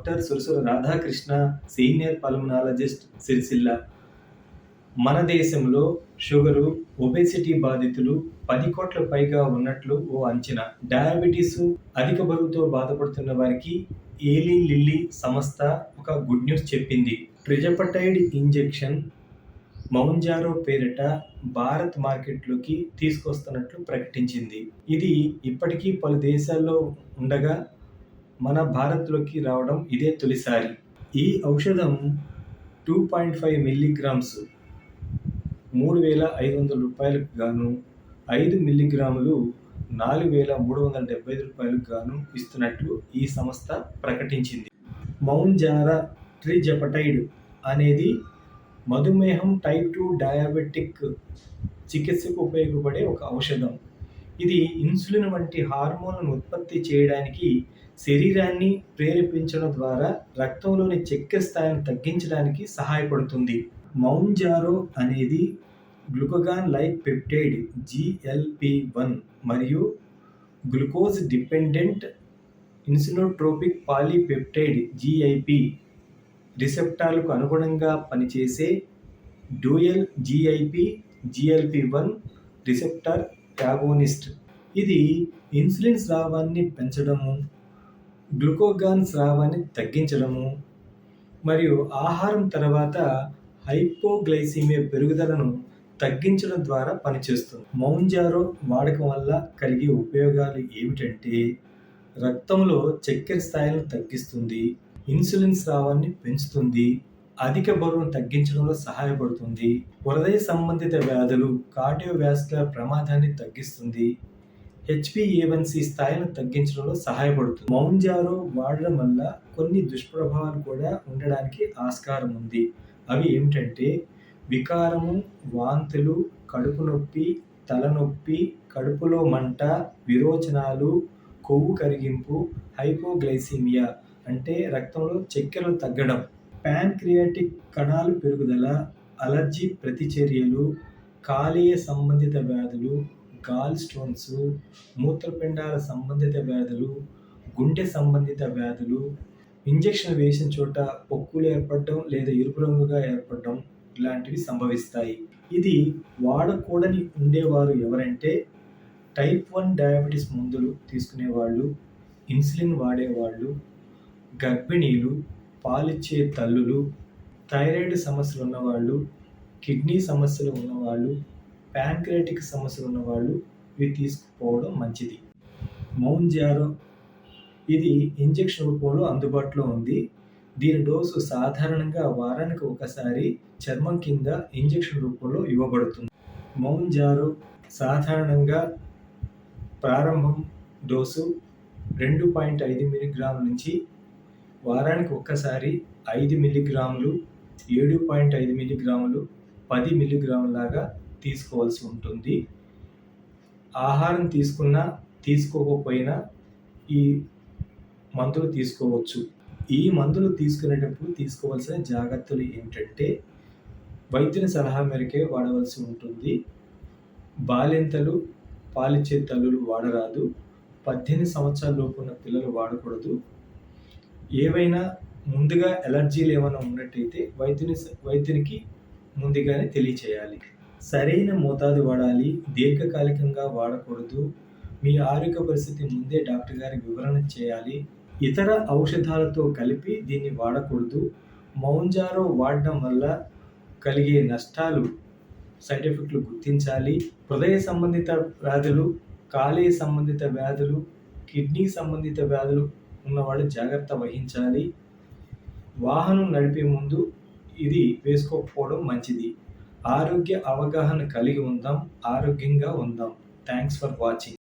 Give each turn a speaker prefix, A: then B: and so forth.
A: Doctor సురసుర Radhakrishna, senior pulmonologist, Sircilla. మన దేశంలో షుగరు, ఒబేసిటీ బాధితులు 10 కోట్ల పైగా ఉన్నట్లు ఓ అంచనా. డయాబెటీస్, అధిక బరువుతో బాధపడుతున్న వారికి ఏలీ లిల్లీ సంస్థ ఒక గుడ్ న్యూస్ చెప్పింది. ట్రిజపటైడ్ ఇంజెక్షన్ మౌంజారో పేరిట భారత్ మార్కెట్లోకి తీసుకొస్తున్నట్లు ప్రకటించింది. ఇది ఇప్పటికీ పలు దేశాల్లో ఉండగా మన భారత్లోకి రావడం ఇదే తొలిసారి. ఈ ఔషధం 2.5 మిల్లీగ్రామ్స్ $3,500 గాను, 5 మిల్లీగ్రాములు $4,375 గాను ఇస్తున్నట్లు ఈ సంస్థ ప్రకటించింది. మౌంజారో ట్రిజపటైడ్ అనేది మధుమేహం, టైప్ 2 డయాబెటిక్ చికిత్సకు ఉపయోగపడే ఒక ఔషధం. ఇది ఇన్సులిన్ వంటి హార్మోన్లను ఉత్పత్తి చేయడానికి, శరీరాన్ని ప్రేరేపించడం ద్వారా రక్తంలోని చక్కెర స్థాయిని తగ్గించడానికి సహాయపడుతుంది. మౌంజారో అనేది గ్లూకగాన్ లైక్ పెప్టైడ్ GLP-1 మరియు గ్లూకోజ్ డిపెండెంట్ ఇన్సులినోట్రోపిక్ పాలీపెప్టైడ్ GIP రిసెప్టార్లకు అనుగుణంగా పనిచేసే డ్యూయల్ GIP/GLP-1 రిసెప్టార్ యాగోనిస్ట్. ఇది ఇన్సులిన్ స్రావాన్ని పెంచడము, గ్లూకగాన్ స్రావాన్ని తగ్గించడము మరియు ఆహారం తర్వాత హైపోగ్లైసిమియా పెరుగుదలను తగ్గించడం ద్వారా పనిచేస్తుంది. మౌంజారో వాడకం వల్ల కలిగే ఉపయోగాలు ఏమిటంటే, రక్తంలో చక్కెర స్థాయిలను తగ్గిస్తుంది, ఇన్సులిన్ స్రావాన్ని పెంచుతుంది, అధిక బరువును తగ్గించడంలో సహాయపడుతుంది, హృదయ సంబంధిత వ్యాధులు, కార్డియోవాస్కులర్ ప్రమాదాన్ని తగ్గిస్తుంది, HbA1c స్థాయిలను తగ్గించడంలో సహాయపడుతుంది. మౌంజారో వాడడం వల్ల కొన్ని దుష్ప్రభావాలు కూడా ఉండడానికి ఆస్కారం ఉంది. అవి ఏమిటంటే వికారము, వాంతులు, కడుపు నొప్పి, తలనొప్పి, కడుపులో మంట, విరోచనాలు, కొవ్వు కరిగింపు, హైపోగ్లైసిమియా అంటే రక్తంలో చక్కెరలు తగ్గడం, ప్యాన్క్రియాటిక్ కణాలు పెరుగుదల, అలర్జీ ప్రతిచర్యలు, కాలేయ సంబంధిత వ్యాధులు, గాల్ స్టోన్స్, మూత్రపిండాల సంబంధిత వ్యాధులు, గుండె సంబంధిత వ్యాధులు, ఇంజెక్షన్ వేసిన చోట పొక్కులు ఏర్పడడం లేదా ఎరుపు రంగుగా ఏర్పడడం ఇలాంటివి సంభవిస్తాయి. ఇది వాడకూడని ఉండేవారు ఎవరంటే టైప్ 1 డయాబెటీస్ మందులు తీసుకునేవాళ్ళు, ఇన్సులిన్ వాడేవాళ్ళు, గర్భిణీలు, పాలిచ్చే తల్లులు, థైరాయిడ్ సమస్యలు ఉన్నవాళ్ళు, కిడ్నీ సమస్యలు ఉన్నవాళ్ళు, ప్యాన్క్రియాటిక్ సమస్యలు ఉన్నవాళ్ళు ఇవి తీసుకుపోవడం మంచిది. మౌంజారో ఇది ఇంజెక్షన్ రూపంలో అందుబాటులో ఉంది. దీని డోసు సాధారణంగా వారానికి ఒకసారి చర్మం కింద ఇంజెక్షన్ రూపంలో ఇవ్వబడుతుంది. మౌంజారో సాధారణంగా ప్రారంభం డోసు 2.5 మిల్లీగ్రాముల నుంచి వారానికి ఒక్కసారి 5 మిల్లీగ్రాములు, 7.5 మిల్లీగ్రాములు, 10 మిల్లీగ్రాముల లాగా తీసుకోవాల్సి ఉంటుంది. ఆహారం తీసుకున్నా తీసుకోకపోయినా ఈ మందులు తీసుకోవచ్చు. ఈ మందులు తీసుకునేటప్పుడు తీసుకోవాల్సిన జాగ్రత్తలు ఏమిటంటే, వైద్యుని సలహా మేరకే వాడవలసి ఉంటుంది. బాలింతలు, పాలిచ్చే తల్లులు వాడరాదు. 18 సంవత్సరాల లోపు ఉన్న పిల్లలు వాడకూడదు. ఏవైనా ముందుగా ఎలర్జీలు ఏమైనా ఉన్నట్టయితే వైద్యునికి ముందుగానే తెలియచేయాలి. సరైన మోతాదు వాడాలి. దీర్ఘకాలికంగా వాడకూడదు. మీ ఆరోగ్య పరిస్థితి ముందే డాక్టర్ గారికి వివరణ చేయాలి. ఇతర ఔషధాలతో కలిపి దీన్ని వాడకూడదు. మౌంజారో వాడడం వల్ల కలిగే నష్టాలు, సైడ్ ఎఫెక్ట్లు గుర్తించాలి. హృదయ సంబంధిత వ్యాధులు, కాలేయ సంబంధిత వ్యాధులు, కిడ్నీ సంబంధిత వ్యాధులు ఉన్నవాళ్ళు జాగ్రత్త వహించాలి. వాహనం నడిపే ముందు ఇది వేసుకోకపోవడం మంచిది. ఆరోగ్య అవగాహన కలిగి ఉందాం, ఆరోగ్యంగా ఉందాం. Thanks for watching.